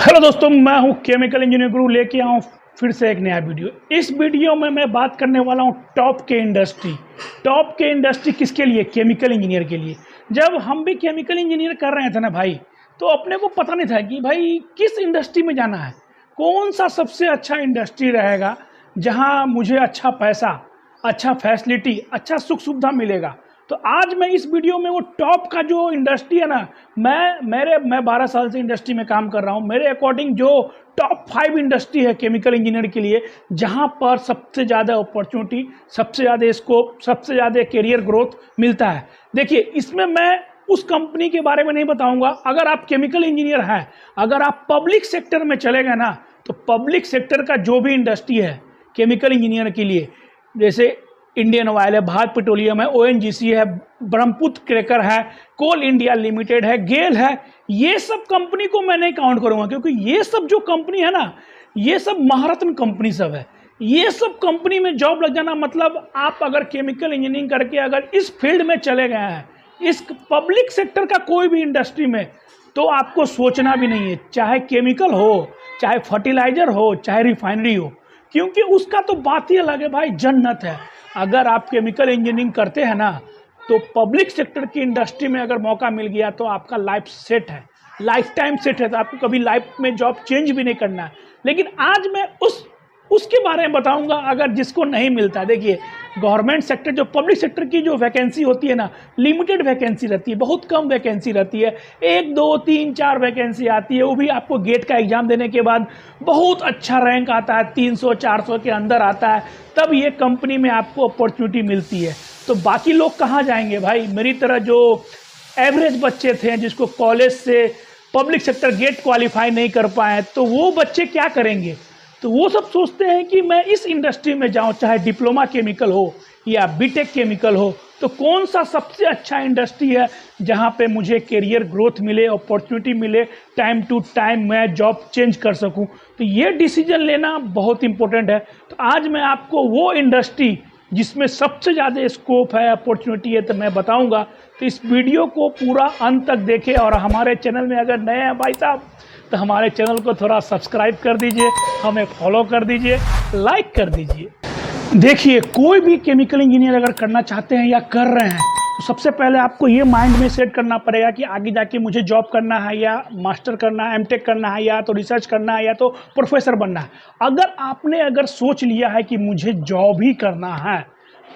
Hello दोस्तों, मैं हूं केमिकल इंजीनियर गुरु, लेके आऊँ फिर से एक नया वीडियो। इस वीडियो में मैं बात करने वाला हूं टॉप के इंडस्ट्री किसके लिए? केमिकल इंजीनियर के लिए। जब हम भी केमिकल इंजीनियर कर रहे थे ना भाई, तो अपने को पता नहीं था कि भाई किस इंडस्ट्री में जाना है, कौन सा सबसे अच्छा इंडस्ट्री रहेगा जहां मुझे अच्छा पैसा, अच्छा फैसिलिटी, अच्छा सुख सुविधा मिलेगा। तो आज मैं इस वीडियो में वो टॉप का जो इंडस्ट्री है ना, मैं 12 साल से इंडस्ट्री में काम कर रहा हूँ। मेरे अकॉर्डिंग जो टॉप 5 इंडस्ट्री है केमिकल इंजीनियर के लिए, जहाँ पर सबसे ज़्यादा अपॉर्चुनिटी, सबसे ज़्यादा स्कोप, सबसे ज़्यादा कैरियर ग्रोथ मिलता है। देखिए, इसमें मैं उस कंपनी के बारे में नहीं बताऊंगा। अगर आप केमिकल इंजीनियर हैं, अगर आप पब्लिक सेक्टर में चले गए ना, तो पब्लिक सेक्टर का जो भी इंडस्ट्री है केमिकल इंजीनियर के लिए, जैसे इंडियन ऑयल है, भारत पेट्रोलियम है, ओएनजीसी है, ब्रह्मपुत्र क्रैकर है, कोल इंडिया लिमिटेड है, गेल है, ये सब कंपनी को मैं नहीं काउंट करूंगा, क्योंकि ये सब जो कंपनी है ना, ये सब महारत्न कंपनी सब है। ये सब कंपनी में जॉब लग जाना मतलब, आप अगर केमिकल इंजीनियरिंग करके अगर इस फील्ड में चले गए हैं, इस पब्लिक सेक्टर का कोई भी इंडस्ट्री में, तो आपको सोचना भी नहीं है, चाहे केमिकल हो, चाहे फर्टिलाइजर हो, चाहे रिफाइनरी हो, क्योंकि उसका तो बात ही अलग है भाई, जन्नत है। अगर आप केमिकल इंजीनियरिंग करते हैं ना, तो पब्लिक सेक्टर की इंडस्ट्री में अगर मौका मिल गया तो आपका लाइफ सेट है, लाइफ टाइम सेट है, तो आपको कभी लाइफ में जॉब चेंज भी नहीं करना है। लेकिन आज मैं उसके बारे में बताऊंगा, अगर जिसको नहीं मिलता। देखिए, गवर्नमेंट सेक्टर, जो पब्लिक सेक्टर की जो वैकेंसी होती है ना, लिमिटेड वैकेंसी रहती है, बहुत कम वैकेंसी रहती है, 1 2 3 4 वैकेंसी आती है, वो भी आपको गेट का एग्जाम देने के बाद बहुत अच्छा रैंक आता है, 300 400 के अंदर आता है, तब ये कंपनी में आपको अपॉर्चुनिटी मिलती है। तो बाकी लोग कहाँ जाएंगे भाई? मेरी तरह जो एवरेज बच्चे थे, जिसको कॉलेज से पब्लिक सेक्टर गेट क्वालिफाई नहीं कर पाए, तो वो बच्चे क्या करेंगे? तो वो सब सोचते हैं कि मैं इस इंडस्ट्री में जाऊं, चाहे डिप्लोमा केमिकल हो या बीटेक केमिकल हो, तो कौन सा सबसे अच्छा इंडस्ट्री है जहां पे मुझे कैरियर ग्रोथ मिले, अपॉर्चुनिटी मिले, टाइम टू टाइम मैं जॉब चेंज कर सकूं। तो ये डिसीजन लेना बहुत इंपॉर्टेंट है। तो आज मैं आपको वो इंडस्ट्री जिसमें सबसे ज़्यादा स्कोप है, अपॉर्चुनिटी है, तो मैं बताऊंगा। तो इस वीडियो को पूरा अंत तक देखें, और हमारे चैनल में अगर नए हैं भाई साहब, तो हमारे चैनल को थोड़ा सब्सक्राइब कर दीजिए, हमें फॉलो कर दीजिए, लाइक कर दीजिए। देखिए, कोई भी केमिकल इंजीनियर अगर करना चाहते हैं या कर रहे हैं, तो सबसे पहले आपको ये माइंड में सेट करना पड़ेगा कि आगे जाके मुझे जॉब करना है, या मास्टर करना है, एमटेक करना है, या तो रिसर्च करना है, या तो प्रोफेसर बनना है। अगर सोच लिया है कि मुझे जॉब ही करना है,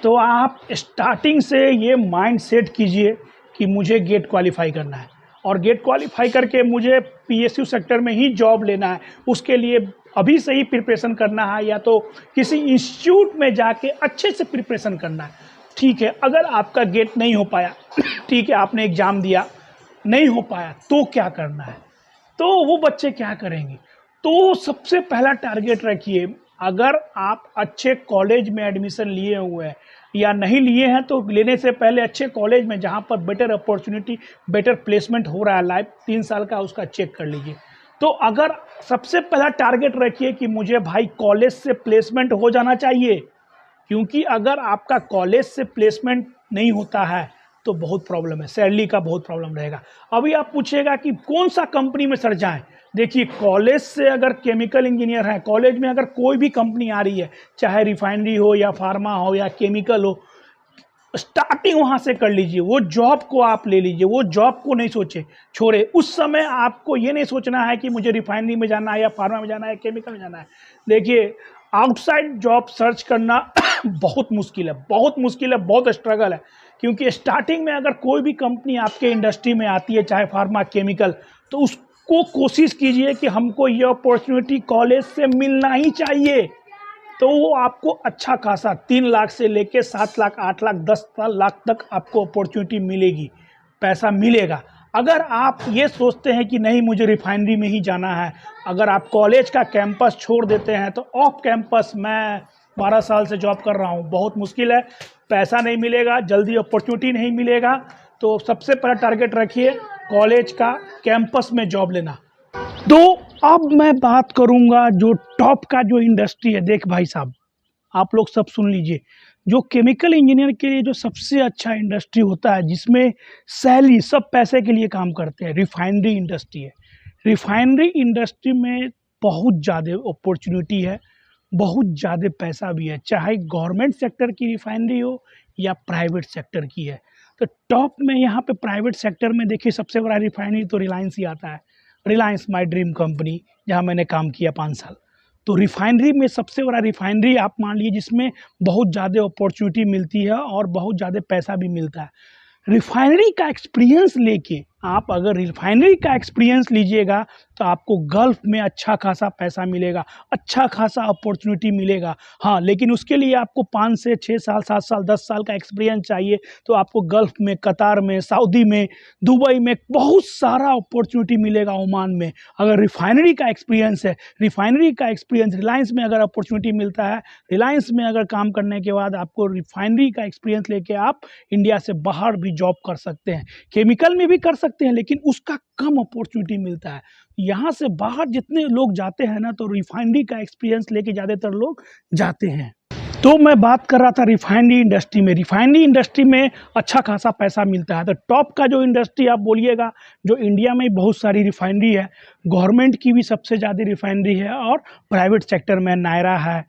तो आप स्टार्टिंग से ये माइंड सेट कीजिए कि मुझे गेट क्वालिफाई करना है, और गेट क्वालिफाई करके मुझे पीएसयू सेक्टर में ही जॉब लेना है। उसके लिए अभी से ही प्रिपरेशन करना है, या तो किसी इंस्टीट्यूट में जाके अच्छे से प्रिपरेशन करना है। ठीक है, अगर आपका गेट नहीं हो पाया, ठीक है, आपने एग्ज़ाम दिया, नहीं हो पाया, तो क्या करना है? तो वो बच्चे क्या करेंगे? तो सबसे पहला टारगेट रखिए, अगर आप अच्छे कॉलेज में एडमिशन लिए हुए हैं या नहीं लिए हैं, तो लेने से पहले अच्छे कॉलेज में जहाँ पर बेटर अपॉर्चुनिटी, बेटर प्लेसमेंट हो रहा है, लाइफ 3 साल का, उसका चेक कर लीजिए। तो अगर सबसे पहला टारगेट रखिए कि मुझे भाई कॉलेज से प्लेसमेंट हो जाना चाहिए, क्योंकि अगर आपका कॉलेज से प्लेसमेंट नहीं होता है तो बहुत प्रॉब्लम है, सैलरी का बहुत प्रॉब्लम रहेगा। अभी आप पूछिएगा कि कौन सा कंपनी में सर जाएं? देखिए, कॉलेज से अगर केमिकल इंजीनियर है, कॉलेज में अगर कोई भी कंपनी आ रही है, चाहे रिफाइनरी हो या फार्मा हो या केमिकल हो, स्टार्टिंग वहां से कर लीजिए। वो जॉब को आप ले लीजिए, वो जॉब को नहीं सोचे छोड़े। उस समय आपको ये नहीं सोचना है कि मुझे रिफाइनरी में जाना है, या फार्मा में जाना है, केमिकल में जाना है। देखिए, आउटसाइड जॉब सर्च करना बहुत मुश्किल है, बहुत मुश्किल है, बहुत स्ट्रगल है। क्योंकि स्टार्टिंग में अगर कोई भी कंपनी आपके इंडस्ट्री में आती है, चाहे फार्मा, केमिकल, तो उसको कोशिश कीजिए कि हमको ये अपॉर्चुनिटी कॉलेज से मिलना ही चाहिए। तो वो आपको अच्छा खासा 3 लाख से लेके 7 लाख, 8 लाख, 10 लाख तक आपको अपॉर्चुनिटी मिलेगी, पैसा मिलेगा। अगर आप ये सोचते हैं कि नहीं, मुझे रिफाइनरी में ही जाना है, अगर आप कॉलेज का कैंपस छोड़ देते हैं, तो ऑफ कैंपस मैं 12 साल से जॉब कर रहा हूँ, बहुत मुश्किल है, पैसा नहीं मिलेगा, जल्दी अपॉर्चुनिटी नहीं मिलेगा। तो सबसे पहला टारगेट रखिए कॉलेज का कैंपस में जॉब लेना। तो अब मैं बात करूंगा जो टॉप का जो इंडस्ट्री है। देख भाई साहब, आप लोग सब सुन लीजिए, जो केमिकल इंजीनियर के लिए जो सबसे अच्छा इंडस्ट्री होता है, जिसमें सैलरी सब पैसे के लिए काम करते हैं, रिफाइनरी इंडस्ट्री है। रिफाइनरी इंडस्ट्री में बहुत ज़्यादा अपॉर्चुनिटी है, बहुत ज़्यादा पैसा भी है, चाहे गवर्नमेंट सेक्टर की रिफाइनरी हो या प्राइवेट सेक्टर की है। तो टॉप में यहाँ पे प्राइवेट सेक्टर में देखिए सबसे बड़ा रिफाइनरी तो रिलायंस ही आता है। रिलायंस माय ड्रीम कंपनी, जहाँ मैंने काम किया 5 साल। तो रिफाइनरी में सबसे बड़ा रिफाइनरी आप मान लीजिए जिसमें बहुत ज़्यादा अपॉर्चुनिटी मिलती है और बहुत ज़्यादा पैसा भी मिलता है। रिफाइनरी का एक्सपीरियंस लेके आप अगर रिफाइनरी का एक्सपीरियंस लीजिएगा तो आपको गल्फ में अच्छा खासा पैसा मिलेगा, अच्छा खासा अपॉर्चुनिटी मिलेगा। हाँ, लेकिन उसके लिए आपको 5 से 6 साल, 7 साल, 10 साल का एक्सपीरियंस चाहिए। तो आपको गल्फ में, कतार में, सऊदी में, दुबई में बहुत सारा अपॉर्चुनिटी मिलेगा, ओमान में। अगर रिफाइनरी का एक्सपीरियंस है, रिफाइनरी का एक्सपीरियंस रिलायंस में अगर अपॉर्चुनिटी मिलता है, रिलायंस में अगर काम करने के बाद आपको रिफाइनरी का एक्सपीरियंस लेके आप इंडिया से बाहर भी जॉब कर सकते हैं। केमिकल में भी कर सकते हैं लेकिन उसका कम अपॉर्चुनिटी मिलता है। यहाँ से बाहर जितने लोग जाते हैं ना, तो रिफाइनरी का एक्सपीरियंस लेके ज़्यादातर लोग जाते हैं। तो मैं बात कर रहा था रिफाइनरी इंडस्ट्री में। रिफाइनरी इंडस्ट्री में अच्छा खासा पैसा मिलता है। तो टॉप का जो इंडस्ट्री आप बोलिएगा, जो इंडिया में बहुत सारी रिफाइनरी है, गवर्नमेंट की भी सबसे ज़्यादा रिफाइनरी है और प्राइवेट सेक्टर में नायरा है,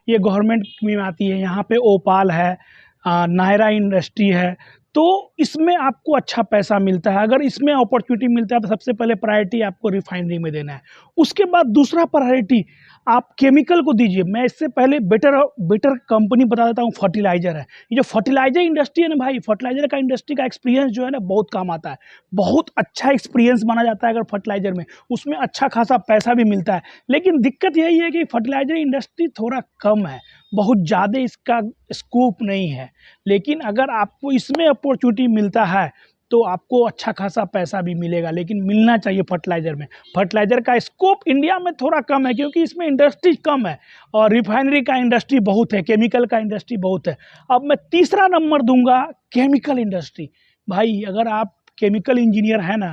ये गवर्नमेंट में आती है। यहाँ पे ओपाल है, नायरा इंडस्ट्री है। तो इसमें आपको अच्छा पैसा मिलता है। अगर इसमें अपॉर्चुनिटी मिलता है तो सबसे पहले प्रायोरिटी आपको रिफाइनरी में देना है। उसके बाद दूसरा प्रायोरिटी आप केमिकल को दीजिए। मैं इससे पहले बेटर कंपनी बता देता हूँ, फर्टिलाइज़र है। ये जो फर्टिलाइज़र इंडस्ट्री है ना भाई, फर्टिलाइज़र का इंडस्ट्री का एक्सपीरियंस जो है ना बहुत काम आता है। बहुत अच्छा एक्सपीरियंस माना जाता है अगर फर्टिलाइज़र में, उसमें अच्छा खासा पैसा भी मिलता है। लेकिन दिक्कत यही है कि फर्टिलाइज़र इंडस्ट्री थोड़ा कम है, बहुत ज़्यादा इसका स्कोप नहीं है। लेकिन अगर आपको इसमें अपॉर्चुनिटी मिलता है तो आपको अच्छा खासा पैसा भी मिलेगा, लेकिन मिलना चाहिए फर्टिलाइज़र में। फर्टिलाइज़र का स्कोप इंडिया में थोड़ा कम है क्योंकि इसमें इंडस्ट्री कम है और रिफाइनरी का इंडस्ट्री बहुत है, केमिकल का इंडस्ट्री बहुत है। अब मैं तीसरा नंबर दूंगा केमिकल इंडस्ट्री। भाई अगर आप केमिकल इंजीनियर हैं ना,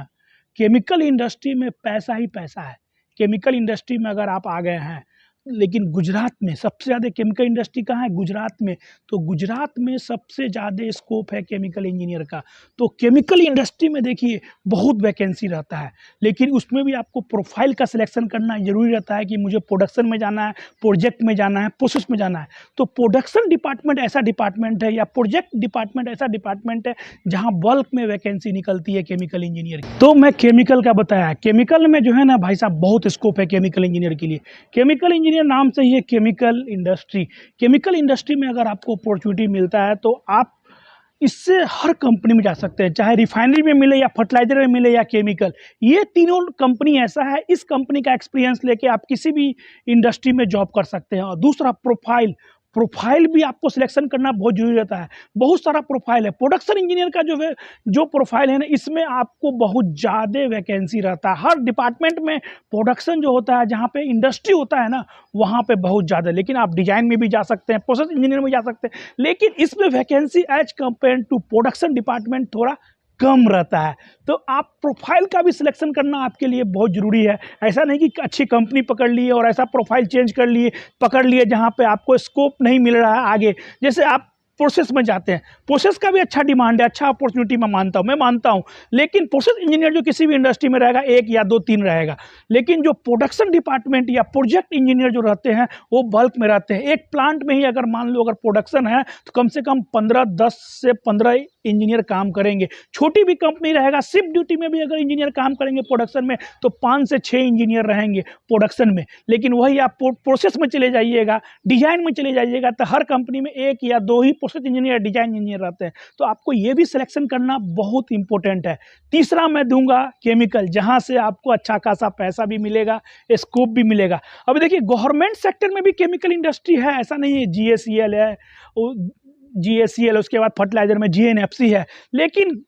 केमिकल इंडस्ट्री में पैसा ही पैसा है। केमिकल इंडस्ट्री में अगर आप आ गए हैं, लेकिन गुजरात में सबसे ज़्यादा केमिकल इंडस्ट्री कहाँ है? गुजरात में। तो गुजरात में सबसे ज़्यादा स्कोप है केमिकल इंजीनियर का। तो केमिकल इंडस्ट्री में देखिए बहुत वैकेंसी रहता है, लेकिन उसमें भी आपको प्रोफाइल का सिलेक्शन करना ज़रूरी रहता है कि मुझे प्रोडक्शन में जाना है, प्रोजेक्ट में जाना है, प्रोसेस में जाना है। तो प्रोडक्शन डिपार्टमेंट ऐसा डिपार्टमेंट है या प्रोजेक्ट डिपार्टमेंट ऐसा डिपार्टमेंट है जहाँ बल्क में वैकेंसी निकलती है केमिकल इंजीनियर की। तो मैं केमिकल का बताया, केमिकल में जो है ना भाई साहब बहुत स्कोप है केमिकल इंजीनियर के लिए। केमिकल इंजीनियर नाम से ही है केमिकल इंडस्ट्री। केमिकल इंडस्ट्री में अगर आपको अपॉर्चुनिटी मिलता है तो आप इससे हर कंपनी में जा सकते हैं, चाहे रिफाइनरी में मिले या फर्टिलाइजर में मिले या केमिकल। ये तीनों कंपनी ऐसा है, इस कंपनी का एक्सपीरियंस लेके आप किसी भी इंडस्ट्री में जॉब कर सकते हैं। और दूसरा प्रोफाइल, प्रोफाइल भी आपको सिलेक्शन करना बहुत जरूरी रहता है। बहुत सारा प्रोफाइल है। प्रोडक्शन इंजीनियर का जो प्रोफाइल है ना, इसमें आपको बहुत ज़्यादा वैकेंसी रहता है। हर डिपार्टमेंट में प्रोडक्शन जो होता है, जहाँ पे इंडस्ट्री होता है ना, वहाँ पे बहुत ज़्यादा। लेकिन आप डिजाइन में भी जा सकते हैं, प्रोसेस इंजीनियर में जा सकते हैं, लेकिन इसमें vacancy as compare to production department थोड़ा कम रहता है। तो आप प्रोफाइल का भी सिलेक्शन करना आपके लिए बहुत ज़रूरी है। ऐसा नहीं कि अच्छी कंपनी पकड़ लिए और ऐसा प्रोफाइल चेंज कर लिए, पकड़ लिए जहाँ पे आपको स्कोप नहीं मिल रहा है आगे। जैसे आप प्रोसेस में जाते हैं, प्रोसेस का भी अच्छा डिमांड है, अच्छा अपॉर्चुनिटी मैं मानता हूँ। लेकिन प्रोसेस इंजीनियर जो किसी भी इंडस्ट्री में रहेगा, 1 या 2 3 रहेगा। लेकिन जो प्रोडक्शन डिपार्टमेंट या प्रोजेक्ट इंजीनियर जो रहते हैं वो बल्क में रहते हैं। एक प्लांट में ही अगर मान लो अगर प्रोडक्शन है तो कम से कम 10 से 15 इंजीनियर काम करेंगे। छोटी भी कंपनी रहेगा, शिफ्ट ड्यूटी में भी अगर इंजीनियर काम करेंगे प्रोडक्शन में तो 5 से 6 इंजीनियर रहेंगे प्रोडक्शन में। लेकिन वही आप प्रोसेस में चले जाइएगा, डिजाइन में चले जाइएगा, तो हर कंपनी में 1 या 2 ही प्रोसेस इंजीनियर, डिजाइन इंजीनियर रहते हैं। तो आपको ये भी सिलेक्शन करना बहुत इंपॉर्टेंट है। तीसरा मैं दूंगा केमिकल, जहां से आपको अच्छा खासा पैसा भी मिलेगा, स्कोप भी मिलेगा। अब देखिए गवर्नमेंट सेक्टर में भी केमिकल इंडस्ट्री है, ऐसा नहीं है। GACL है, GACL, उसके बाद फर्टिलाइजर में GNFC है। लेकिन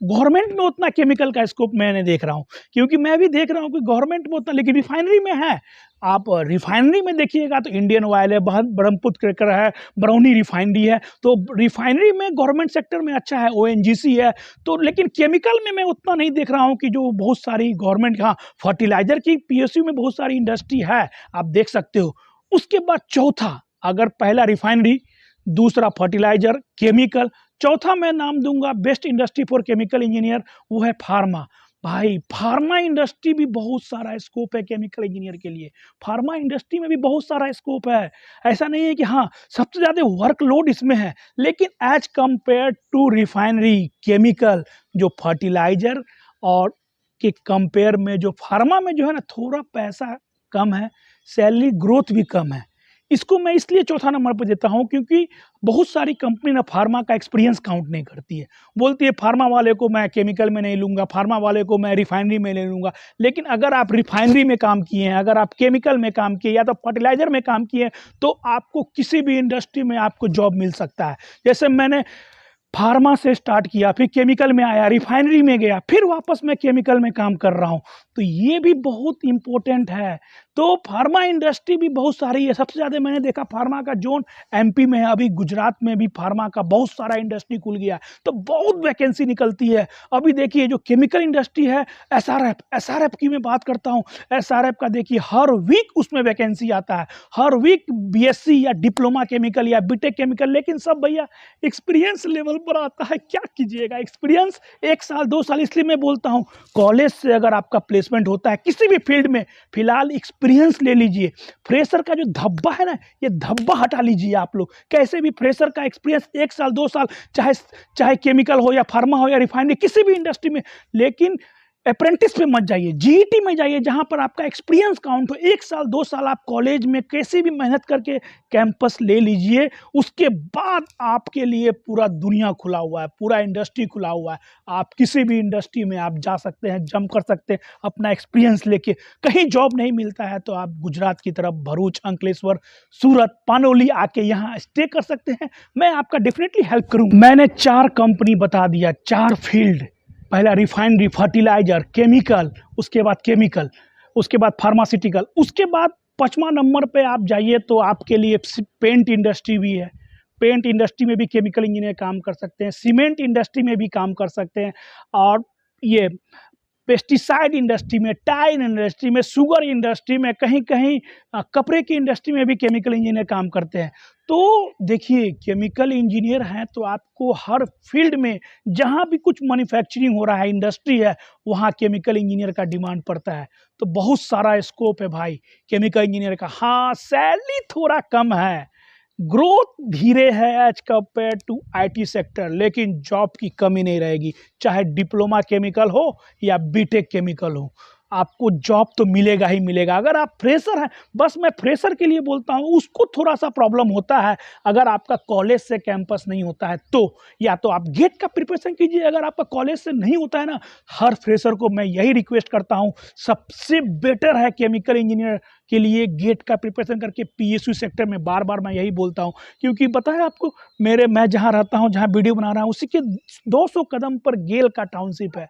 गवर्नमेंट में उतना केमिकल का स्कोप मैं नहीं देख रहा हूँ, क्योंकि मैं भी देख रहा हूँ कि गवर्नमेंट में उतना, लेकिन रिफाइनरी में है। आप रिफाइनरी में देखिएगा तो इंडियन ऑयल है, ब्रह्मपुत्र क्रैकर है, बरौनी रिफाइनरी है। तो रिफाइनरी में गवर्नमेंट सेक्टर में अच्छा है, ONGC है। तो लेकिन केमिकल में मैं उतना नहीं देख रहा हूँ कि जो बहुत सारी गवर्नमेंट, हाँ फर्टिलाइजर की PSU में बहुत सारी इंडस्ट्री है, आप देख सकते हो। उसके बाद चौथा, अगर पहला रिफाइनरी, दूसरा फर्टिलाइजर, केमिकल, चौथा मैं नाम दूंगा best industry for chemical engineer, वो है फार्मा। भाई फार्मा इंडस्ट्री भी बहुत सारा स्कोप है केमिकल इंजीनियर के लिए। फार्मा इंडस्ट्री में भी बहुत सारा स्कोप है। ऐसा नहीं है कि हाँ सबसे ज़्यादा वर्कलोड इसमें है, लेकिन as compare to refinery chemical, जो फर्टिलाइजर और के कंपेयर में जो फार्मा में जो है ना थोड़ा पैसा कम है, सैलरी ग्रोथ भी कम है। इसको मैं इसलिए चौथा नंबर पर देता हूँ क्योंकि बहुत सारी कंपनी ना फार्मा का एक्सपीरियंस काउंट नहीं करती है। बोलती है फार्मा वाले को मैं केमिकल में नहीं लूँगा, फार्मा वाले को मैं रिफाइनरी में ले लूँगा। लेकिन अगर आप रिफाइनरी में काम किए हैं, अगर आप केमिकल में काम किए या तो फर्टिलाइजर में काम किए हैं, तो आपको किसी भी इंडस्ट्री में आपको जॉब मिल सकता है। जैसे मैंने फार्मा से स्टार्ट किया, फिर केमिकल में आया, रिफाइनरी में गया, फिर वापस मैं केमिकल में काम कर रहा हूँ। तो ये भी बहुत इम्पोर्टेंट है। तो फार्मा इंडस्ट्री भी बहुत सारी है। सबसे ज़्यादा मैंने देखा फार्मा का जोन एमपी में है। अभी गुजरात में भी फार्मा का बहुत सारा इंडस्ट्री खुल गया है, तो बहुत वैकेंसी निकलती है। अभी देखिए जो केमिकल इंडस्ट्री है, एसआरएफ की मैं बात करता हूँ। एसआरएफ का देखिए हर वीक उसमें वैकेंसी आता है, हर वीक बीएससी या डिप्लोमा केमिकल या बीटेक केमिकल। लेकिन सब भैया एक्सपीरियंस लेवल पर आता है। क्या कीजिएगा, एक्सपीरियंस 1 साल 2 साल। इसलिए मैं बोलता हूँ कॉलेज से अगर आपका प्लेसमेंट होता है किसी भी फील्ड में, फिलहाल एक्सपीरियंस ले लीजिए। फ्रेशर का जो धब्बा है ना, ये धब्बा हटा लीजिए आप लोग। कैसे भी फ्रेशर का एक्सपीरियंस 1 साल 2 साल, चाहे चाहे केमिकल हो या फार्मा हो या रिफाइनरी, किसी भी इंडस्ट्री में। लेकिन अप्रेंटिस पे मत जाइए, जीईटी में जाइए जहां पर आपका एक्सपीरियंस काउंट हो। 1 साल 2 साल आप कॉलेज में कैसे भी मेहनत करके कैंपस ले लीजिए। उसके बाद आपके लिए पूरा दुनिया खुला हुआ है, पूरा इंडस्ट्री खुला हुआ है। आप किसी भी इंडस्ट्री में आप जा सकते हैं, जंप कर सकते हैं अपना एक्सपीरियंस लेके। कहीं जॉब नहीं मिलता है तो आप गुजरात की तरफ भरूच, अंकलेश्वर, सूरत, पानोली आके यहाँ स्टे कर सकते हैं। मैं आपका डेफिनेटली हेल्प करूँगा। मैंने 4 कंपनी बता दिया, 4 फील्ड। पहला रिफाइनरी, फर्टिलाइजर, केमिकल, उसके बाद फार्मास्यूटिकल, उसके बाद 5वां नंबर पे आप जाइए तो आपके लिए पेंट इंडस्ट्री भी है। पेंट इंडस्ट्री में भी केमिकल इंजीनियर काम कर सकते हैं, सीमेंट इंडस्ट्री में भी काम कर सकते हैं, और ये पेस्टिसाइड इंडस्ट्री में, टायर इंडस्ट्री में, शुगर इंडस्ट्री में, कहीं कहीं कपड़े की इंडस्ट्री में भी केमिकल इंजीनियर काम करते हैं। तो देखिए केमिकल इंजीनियर हैं तो आपको हर फील्ड में जहाँ भी कुछ मैन्युफैक्चरिंग हो रहा है, इंडस्ट्री है, वहाँ केमिकल इंजीनियर का डिमांड पड़ता है। तो बहुत सारा स्कोप है भाई केमिकल इंजीनियर का। हाँ सैलरी थोड़ा कम है, ग्रोथ धीरे है as compare to IT sector, लेकिन जॉब की कमी नहीं रहेगी। चाहे डिप्लोमा केमिकल हो या बीटेक केमिकल हो, आपको जॉब तो मिलेगा ही मिलेगा। अगर आप फ्रेशर हैं, बस मैं फ्रेशर के लिए बोलता हूँ, उसको थोड़ा सा प्रॉब्लम होता है अगर आपका कॉलेज से कैंपस नहीं होता है तो। या तो आप गेट का प्रिपरेशन कीजिए। अगर आपका कॉलेज से नहीं होता है ना, हर फ्रेशर को मैं यही रिक्वेस्ट करता हूँ, सबसे बेटर है केमिकल इंजीनियर के लिए गेट का प्रिपरेशन करके पीएसयू सेक्टर में। बार बार मैं यही बोलता हूँ क्योंकि पता है आपको, मैं जहाँ रहता हूँ, जहाँ वीडियो बना रहा हूँ, उसी के 200 कदम पर गेल का टाउनशिप है।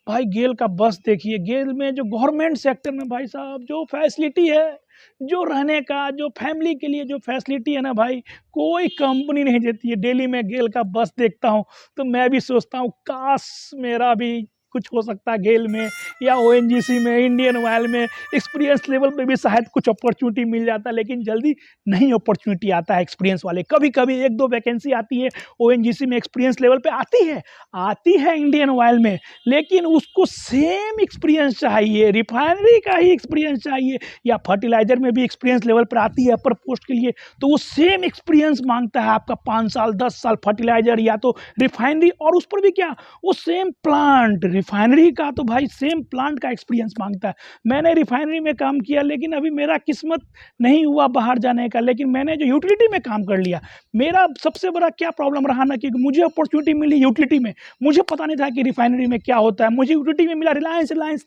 भाई गेल का बस देखिए, गेल में जो गवर्नमेंट सेक्टर में भाई साहब जो फैसिलिटी है, जो रहने का, जो फैमिली के लिए जो फैसिलिटी है ना भाई, कोई कंपनी नहीं देती है। डेली मैं गेल का बस देखता हूँ तो मैं भी सोचता हूँ काश मेरा भी कुछ हो सकता है गेल में या ओएनजीसी में, इंडियन ऑयल में। एक्सपीरियंस लेवल पे भी शायद कुछ अपॉर्चुनिटी मिल जाता है, लेकिन जल्दी नहीं अपॉर्चुनिटी आता है एक्सपीरियंस वाले। कभी कभी 1-2 वैकेंसी आती है ओएनजीसी में, एक्सपीरियंस लेवल पे आती है इंडियन ऑयल में, लेकिन उसको सेम एक्सपीरियंस चाहिए, रिफाइनरी का ही एक्सपीरियंस चाहिए, या फर्टिलाइजर में भी एक्सपीरियंस लेवल पर आती है अपर पोस्ट के लिए, तो वो सेम एक्सपीरियंस मांगता है आपका 5 साल 10 साल फर्टिलाइजर या तो रिफाइनरी। और उस पर भी क्या, वो सेम प्लांट, रिफाइनरी का तो भाई सेम प्लांट का एक्सपीरियंस मांगता है। मैंने रिफाइनरी में काम किया, लेकिन अभी मेरा किस्मत नहीं हुआ बाहर जाने का, लेकिन मैंने जो यूटिलिटी में काम कर लिया। मेरा सबसे बड़ा क्या प्रॉब्लम रहा ना, क्योंकि मुझे अपॉर्चुनिटी मिली यूटिलिटी में, मुझे पता नहीं था कि रिफाइनरी में क्या होता है। मुझे यूटिलिटी में मिला, रिलायंस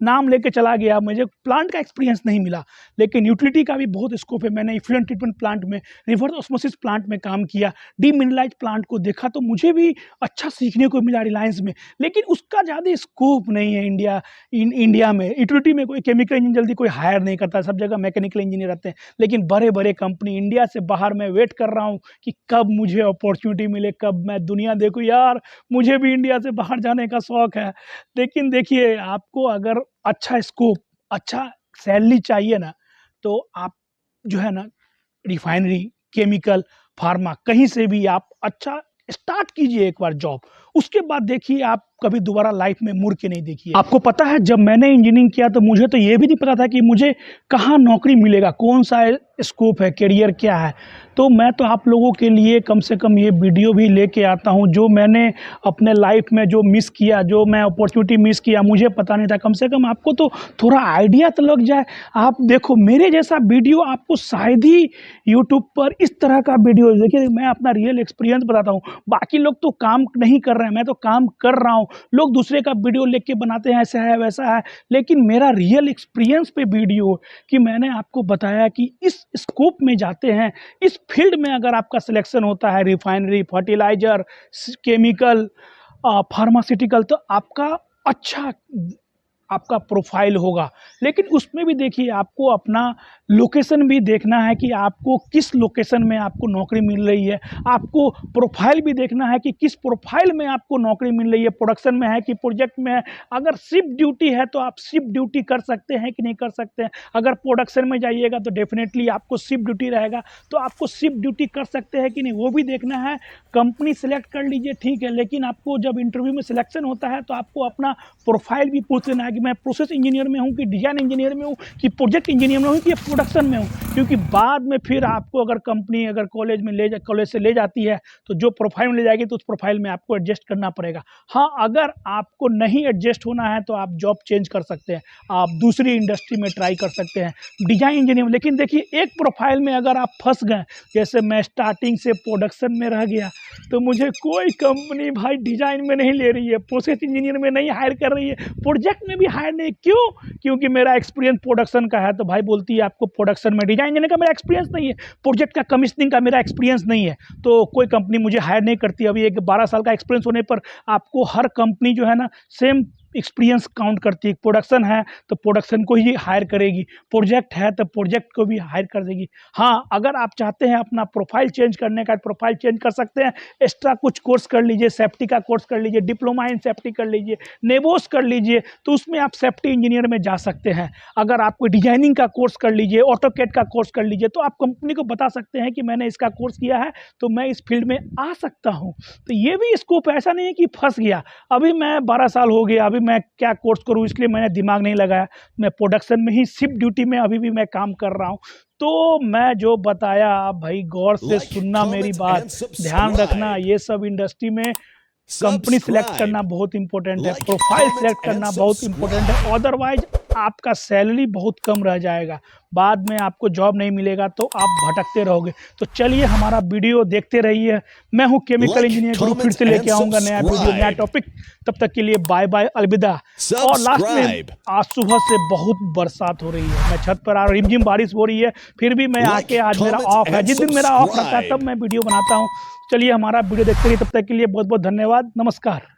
नाम लेके चला गया, मुझे प्लांट का एक्सपीरियंस नहीं मिला। लेकिन यूटिलिटी का भी बहुत स्कोप है। मैंने इफ्लुएंट ट्रीटमेंट प्लांट में, रिवर्स ऑस्मोसिस प्लांट में काम किया, डीमिनरलाइज प्लांट को देखा, तो मुझे भी अच्छा सीखने को मिला रिलायंस में। लेकिन उसका ज़्यादा स्कोप नहीं है इंडिया में। यूटिलिटी में कोई केमिकल इंजीनियर जल्दी कोई हायर नहीं करता, सब जगह मैकेनिकल इंजीनियर रहते हैं। लेकिन बड़े बड़े कंपनी इंडिया से बाहर, मैं वेट कर रहा हूँ कि कब मुझे अपॉर्चुनिटी मिले, कब मैं दुनिया देखूँ। यार मुझे भी इंडिया से बाहर जाने का शौक है। लेकिन देखिए आपको अगर अच्छा स्कोप, अच्छा सैलरी चाहिए ना, तो आप जो है ना रिफाइनरी, केमिकल, फार्मा, कहीं से भी आप अच्छा स्टार्ट कीजिए एक बार जॉब। उसके बाद देखिए आप कभी दोबारा लाइफ में मुड़ के नहीं देखिए। आपको पता है जब मैंने इंजीनियरिंग किया तो मुझे तो ये भी नहीं पता था कि मुझे कहाँ नौकरी मिलेगा, कौन सा स्कोप है, करियर क्या है। तो मैं तो आप लोगों के लिए कम से कम ये वीडियो भी लेके आता हूँ, जो मैंने अपने लाइफ में जो मिस किया, जो मैं अपॉर्चुनिटी मिस किया, मुझे पता नहीं था। कम से कम आपको तो थोड़ा आइडिया तो लग जाए। आप देखो मेरे जैसा वीडियो आपको शायद ही यूट्यूब पर इस तरह का वीडियो, देखिए मैं अपना रियल एक्सपीरियंस बताता हूँ। बाकी लोग तो काम नहीं कर रहे हैं, मैं तो काम कर रहा हूँ। लोग दूसरे का वीडियो लेके बनाते हैं, ऐसा है वैसा है, लेकिन मेरा रियल एक्सपीरियंस पे वीडियो कि मैंने आपको बताया कि इस स्कोप में जाते हैं, इस फील्ड में अगर आपका सिलेक्शन होता है, रिफाइनरी, फर्टिलाइजर, केमिकल, फार्मास्यूटिकल, तो आपका अच्छा आपका प्रोफाइल होगा। लेकिन उसमें भी देखिए आपको अपना लोकेशन भी देखना है कि आपको किस लोकेशन में आपको नौकरी मिल रही है। आपको प्रोफाइल भी देखना है कि किस प्रोफाइल में आपको नौकरी मिल रही है, प्रोडक्शन में है कि प्रोजेक्ट में है। अगर शिफ्ट ड्यूटी है तो आप शिफ्ट ड्यूटी कर सकते हैं कि नहीं कर सकते हैं। अगर प्रोडक्शन में जाइएगा तो डेफिनेटली आपको शिफ्ट ड्यूटी रहेगा, तो आपको शिफ्ट ड्यूटी कर सकते हैं कि नहीं, वो भी देखना है। कंपनी सेलेक्ट कर लीजिए, ठीक है, लेकिन आपको जब इंटरव्यू में सिलेक्शन होता है तो आपको अपना प्रोफाइल भी पूछ लेना है कि मैं प्रोसेस इंजीनियर में हूँ कि डिजाइन इंजीनियर में हूँ कि प्रोजेक्ट इंजीनियर में हूँ कि प्रोडक्शन में हूँ। क्योंकि बाद में फिर आपको अगर कंपनी अगर कॉलेज से ले जाती है तो जो प्रोफाइल में ले जाएगी तो उस प्रोफाइल में आपको एडजस्ट करना पड़ेगा। हाँ, अगर आपको नहीं एडजस्ट होना है तो आप जॉब चेंज कर सकते हैं, आप दूसरी इंडस्ट्री में ट्राई कर सकते हैं, डिजाइन इंजीनियर। लेकिन देखिए एक प्रोफाइल में अगर आप फंस गए, जैसे मैं स्टार्टिंग से प्रोडक्शन में रह गया, तो मुझे कोई कंपनी भाई डिजाइन में नहीं ले रही है, प्रोसेस इंजीनियर में नहीं हायर कर रही है, प्रोजेक्ट में भी हायर नहीं। क्यों? क्योंकि मेरा एक्सपीरियंस प्रोडक्शन का है। तो भाई बोलती है आपको प्रोडक्शन में, डिजाइन इंजीनियर का मेरा एक्सपीरियंस नहीं है, प्रोजेक्ट का कमीशनिंग का मेरा एक्सपीरियंस नहीं है, तो कोई कंपनी मुझे हायर नहीं करती। अभी एक 12 साल का एक्सपीरियंस होने पर आपको हर कंपनी जो है ना सेम एक्सपीरियंस काउंट करती है। प्रोडक्शन है तो प्रोडक्शन को ही हायर करेगी, प्रोजेक्ट है तो प्रोजेक्ट को भी हायर कर देगी। हाँ, अगर आप चाहते हैं अपना प्रोफाइल चेंज करने का, प्रोफाइल चेंज कर सकते हैं। एक्स्ट्रा कुछ कोर्स कर लीजिए, सेफ्टी का कोर्स कर लीजिए, डिप्लोमा इन सेफ्टी कर लीजिए, नेबोस कर लीजिए, तो उसमें आप सेफ्टी इंजीनियर में जा सकते हैं। अगर आपको डिजाइनिंग का कोर्स कर लीजिए, ऑटोकेड का कोर्स कर लीजिए, तो आप कंपनी को बता सकते हैं कि मैंने इसका कोर्स किया है तो मैं इस फील्ड में आ सकता हूँ। तो ये भी स्कोप, ऐसा नहीं है कि फंस गया, अभी मैं 12 साल हो गया, अभी मैं क्या कोर्स करूँ, इसलिए मैंने दिमाग नहीं लगाया। मैं प्रोडक्शन में ही शिफ्ट ड्यूटी में अभी भी मैं काम कर रहा हूँ। तो मैं जो बताया आप भाई गौर से सुनना, मेरी बात ध्यान रखना। ये सब इंडस्ट्री में कंपनी सिलेक्ट करना बहुत इंपॉर्टेंट है, प्रोफाइल सिलेक्ट करना बहुत इंपॉर्टेंट है, अदरवाइज आपका सैलरी बहुत कम रह जाएगा, बाद में आपको जॉब नहीं मिलेगा तो आप भटकते रहोगे। तो चलिए हमारा वीडियो देखते रहिए। मैं हूं केमिकल इंजीनियर गुरु, फिर से लेके आऊंगा नया वीडियो, नया टॉपिक। तब तक के लिए बाय बाय, अलविदा। और लास्ट में आज सुबह से बहुत बरसात हो रही है, मैं छत पर आ, रिमझिम बारिश हो रही है, फिर भी मैं आके, आज मेरा ऑफ है, जिस दिन मेरा ऑफ रहता है तब मैं वीडियो बनाता हूँ। चलिए हमारा वीडियो देखते रहिए, तब तक के लिए बहुत बहुत धन्यवाद, नमस्कार।